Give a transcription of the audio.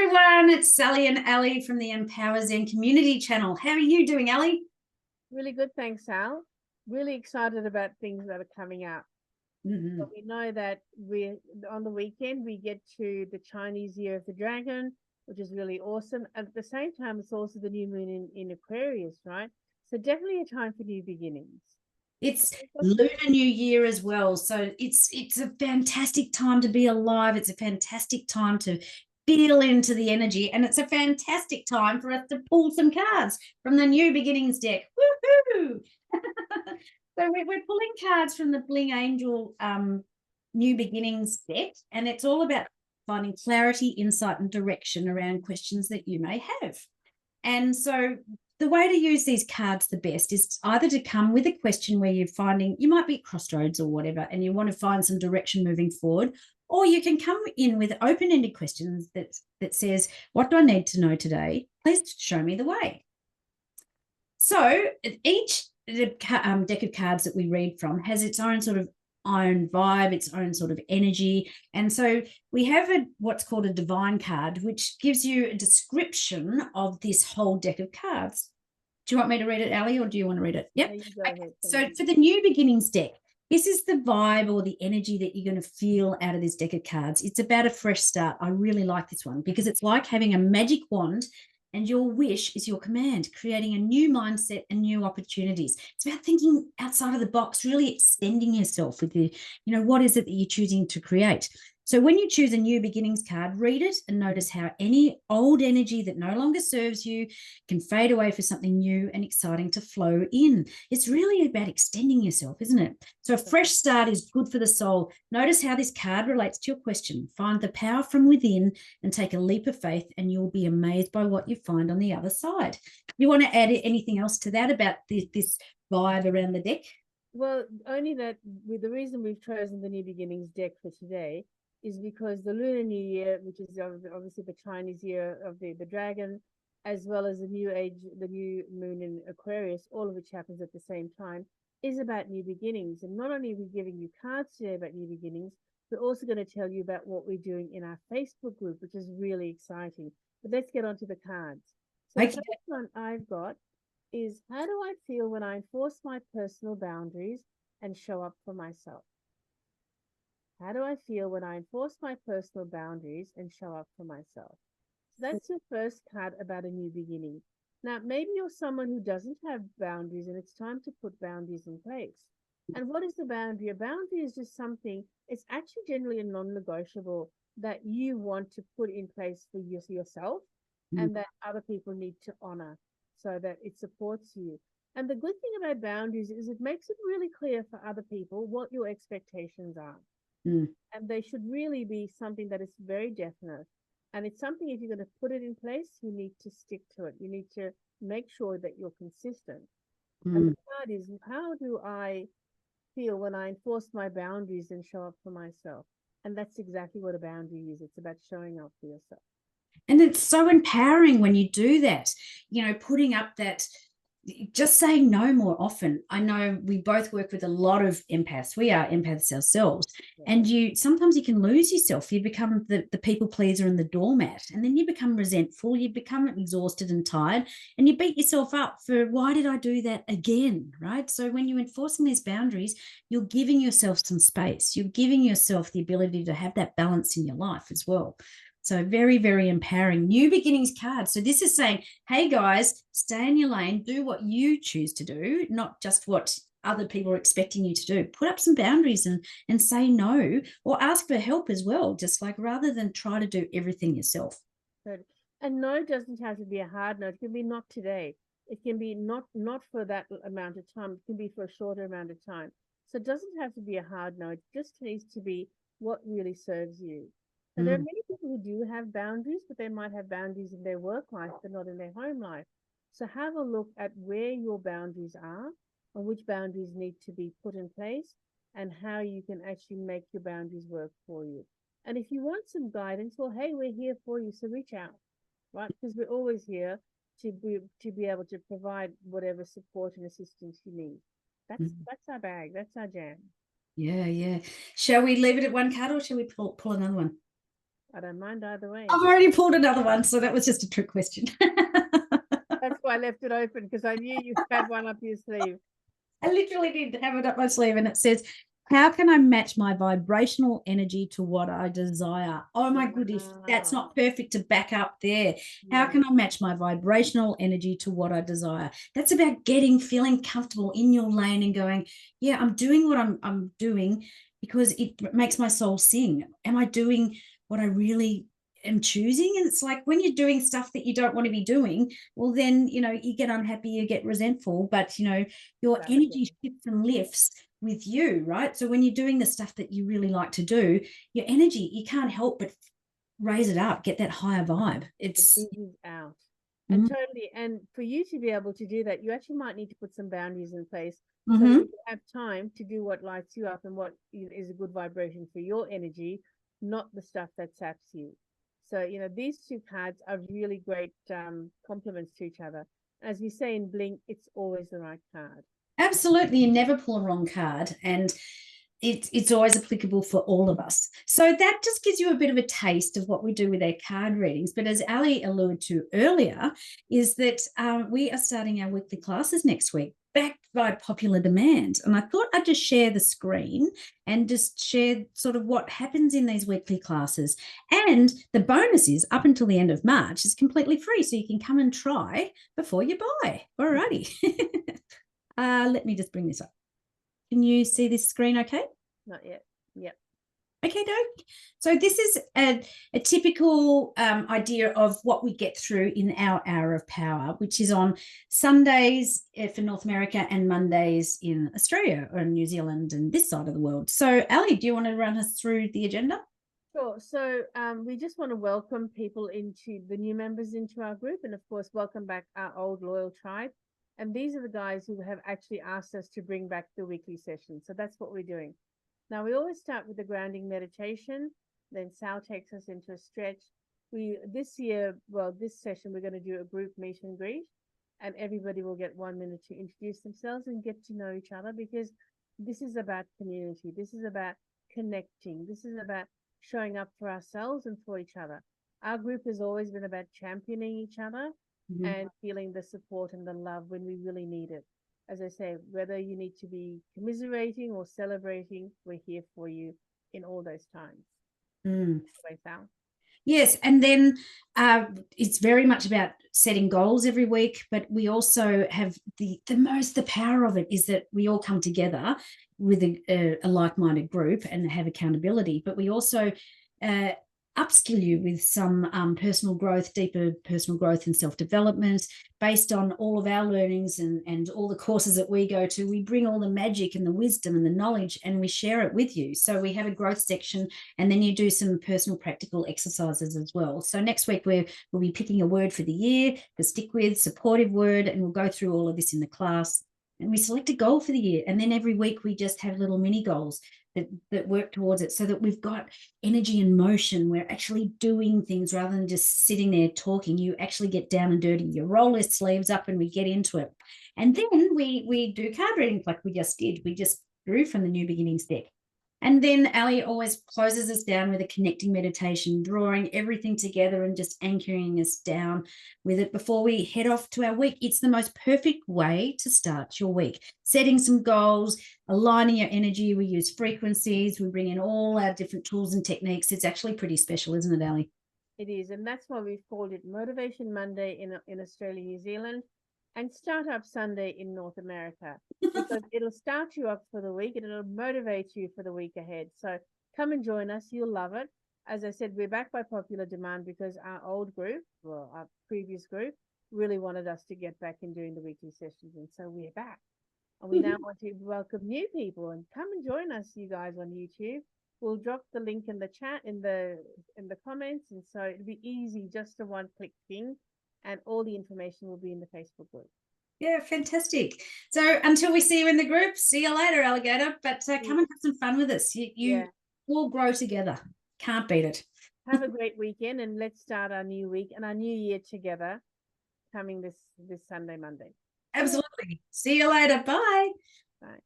everyone, it's Sally and Ali from the EmpowerZen Community Channel. How are you doing, Ali? Really good, thanks, Sal. Really excited about things that are coming up. But we know that on the weekend we get to the Chinese Year of the Dragon, which is really awesome. At the same time, it's also the new moon in Aquarius, right? So definitely a time for new beginnings. It's Lunar New Year as well, so it's a fantastic time to be alive. It's a fantastic time to feel into the energy, and it's a fantastic time for us to pull some cards from the New Beginnings deck. Woohoo! So we're pulling cards from the Bling Angel New Beginnings deck, and it's all about finding clarity, insight, and direction around questions that you may have. And so the way to use these cards the best is either to come with a question where you're finding, you might be at crossroads or whatever, and you want to find some direction moving forward, or you can come in with open-ended questions that says, what do I need to know today? Please show me the way. So each deck of cards that we read from has its own sort of own vibe, its own sort of energy. And so we have what's called a divine card, which gives you a description of this whole deck of cards. Do you want me to read it, Ali, or do you want to read it? Yep. Okay. So for the New Beginnings deck, this is the vibe or the energy that you're going to feel out of this deck of cards. It's about a fresh start. I really like this one because it's like having a magic wand and your wish is your command, creating a new mindset and new opportunities. It's about thinking outside of the box, really extending yourself with what is it that you're choosing to create. So when you choose a New Beginnings card, read it and notice how any old energy that no longer serves you can fade away for something new and exciting to flow in. It's really about extending yourself, isn't it? So a fresh start is good for the soul. Notice how this card relates to your question. Find the power from within and take a leap of faith, and you'll be amazed by what you find on the other side. You want to add anything else to that about this vibe around the deck? Well, only that the reason we've chosen the New Beginnings deck for today is because the Lunar New Year, which is obviously the Chinese year of the dragon, as well as the new moon in Aquarius, all of which happens at the same time, is about new beginnings. And not only are we giving you cards today about new beginnings, we're also going to tell you about what we're doing in our Facebook group, which is really exciting. But let's get on to the cards. So the first one I've got is, how do I feel when I enforce my personal boundaries and show up for myself? How do I feel when I enforce my personal boundaries and show up for myself? So that's your first card about a new beginning. Now, maybe you're someone who doesn't have boundaries and it's time to put boundaries in place. And what is the boundary? A boundary is just something, it's actually generally a non-negotiable that you want to put in place for yourself and that other people need to honor so that it supports you. And the good thing about boundaries is it makes it really clear for other people what your expectations are. And they should really be something that is very definite. And it's something, if you're going to put it in place, you need to stick to it. You need to make sure that you're consistent. And the card is, how do I feel when I enforce my boundaries and show up for myself? And that's exactly what a boundary is. It's about showing up for yourself. And it's so empowering when you do that, putting up that, just saying no more often. I know we both work with a lot of empaths. We are empaths ourselves. And sometimes you can lose yourself. You become the people pleaser and the doormat. And then you become resentful. You become exhausted and tired. And you beat yourself up for, why did I do that again? Right? So when you're enforcing these boundaries, you're giving yourself some space. You're giving yourself the ability to have that balance in your life as well. So very, very empowering. New Beginnings card. So this is saying, hey, guys, stay in your lane. Do what you choose to do, not just what other people are expecting you to do. Put up some boundaries and say no, or ask for help as well, just like rather than try to do everything yourself. And no doesn't have to be a hard no. It can be not today. It can be not for that amount of time. It can be for a shorter amount of time. So it doesn't have to be a hard no. It just needs to be what really serves you. And there are many people who do have boundaries, but they might have boundaries in their work life, but not in their home life. So have a look at where your boundaries are and which boundaries need to be put in place and how you can actually make your boundaries work for you. And if you want some guidance, well, hey, we're here for you. So reach out, right? Because we're always here to be able to provide whatever support and assistance you need. That's our bag. That's our jam. Yeah. Shall we leave it at one card or shall we pull another one? I don't mind either way. I've already pulled another one, so that was just a trick question. That's why I left it open, because I knew you had one up your sleeve. I literally did have it up my sleeve, and it says, how can I match my vibrational energy to what I desire? Oh my goodness, that's Wow. not perfect to back up there. How Yeah. can I match my vibrational energy to what I desire? That's about feeling comfortable in your lane and going, yeah, I'm doing what I'm doing because it makes my soul sing. Am I doing what I really am choosing? And it's like when you're doing stuff that you don't want to be doing, well, then, you get unhappy, you get resentful, but, your Exactly. energy shifts and lifts with you, right? So when you're doing the stuff that you really like to do, your energy, you can't help but raise it up, get that higher vibe. It It's oozes out. And totally, and for you to be able to do that, you actually might need to put some boundaries in place so that you have time to do what lights you up and what is a good vibration for your energy, not the stuff that saps you. So, these two cards are really great complements to each other. As we say in Blink, it's always the right card. absolutely, you never pull a wrong card, and it's always applicable for all of us. So that just gives you a bit of a taste of what we do with our card readings. But as Ali alluded to earlier, is that we are starting our weekly classes next week, backed by popular demand. And I thought I'd just share the screen and just share sort of what happens in these weekly classes. And the bonus is up until the end of March is completely free. So you can come and try before you buy. Alrighty. Let me just bring this up. Can you see this screen okay? Not yet. Yep. Okay, doke. So this is a typical idea of what we get through in our hour of power, which is on Sundays for North America and Mondays in Australia or New Zealand and this side of the world. So Ali, do you want to run us through the agenda? Sure. So we just want to welcome people the new members into our group, and of course, welcome back our old loyal tribe. And these are the guys who have actually asked us to bring back the weekly session. So that's what we're doing. Now, we always start with the grounding meditation. Then Sal takes us into a stretch. This session, we're going to do a group meet and greet, and everybody will get 1 minute to introduce themselves and get to know each other, because this is about community. This is about connecting. This is about showing up for ourselves and for each other. Our group has always been about championing each other and feeling the support and the love when we really need it. As I say, whether you need to be commiserating or celebrating, we're here for you in all those times. Sal. Yes, and then it's very much about setting goals every week, but we also have the power of it is that we all come together with a like-minded group and have accountability, but we also upskill you with some personal growth, deeper personal growth and self-development based on all of our learnings and all the courses that we go to. We bring all the magic and the wisdom and the knowledge and we share it with you. So we have a growth section, and then you do some personal practical exercises as well. So next week we'll be picking a word for the year to stick with, supportive word, and we'll go through all of this in the class. And we select a goal for the year. And then every week we just have little mini goals that work towards it, so that we've got energy and motion. We're actually doing things rather than just sitting there talking. You actually get down and dirty. You roll your sleeves up and we get into it. And then we do card readings like we just did. We just drew from the New Beginnings deck. And then Ali always closes us down with a connecting meditation, drawing everything together and just anchoring us down with it before we head off to our week. It's the most perfect way to start your week. Setting some goals, aligning your energy. We use frequencies. We bring in all our different tools and techniques. It's actually pretty special, isn't it, Ali? It is, and that's why we've called it Motivation Monday in Australia, New Zealand, and Startup Sunday in North America, because it'll start you up for the week and it'll motivate you for the week ahead. So come and join us. You'll love it. As I said, we're back by popular demand because our old group, well, our previous group, really wanted us to get back in doing the weekly sessions. And so we're back. And we now want to welcome new people, and come and join us, you guys, on YouTube. We'll drop the link in the chat in the comments, and so it'll be easy, just a one-click thing, and all the information will be in the Facebook group. Yeah, fantastic. So until we see you in the group, see you later, alligator. But come and have some fun with us. You all grow together. Can't beat it. Have a great weekend, and let's start our new week and our new year together, coming this Sunday, Monday. Absolutely. See you later. Bye. Bye.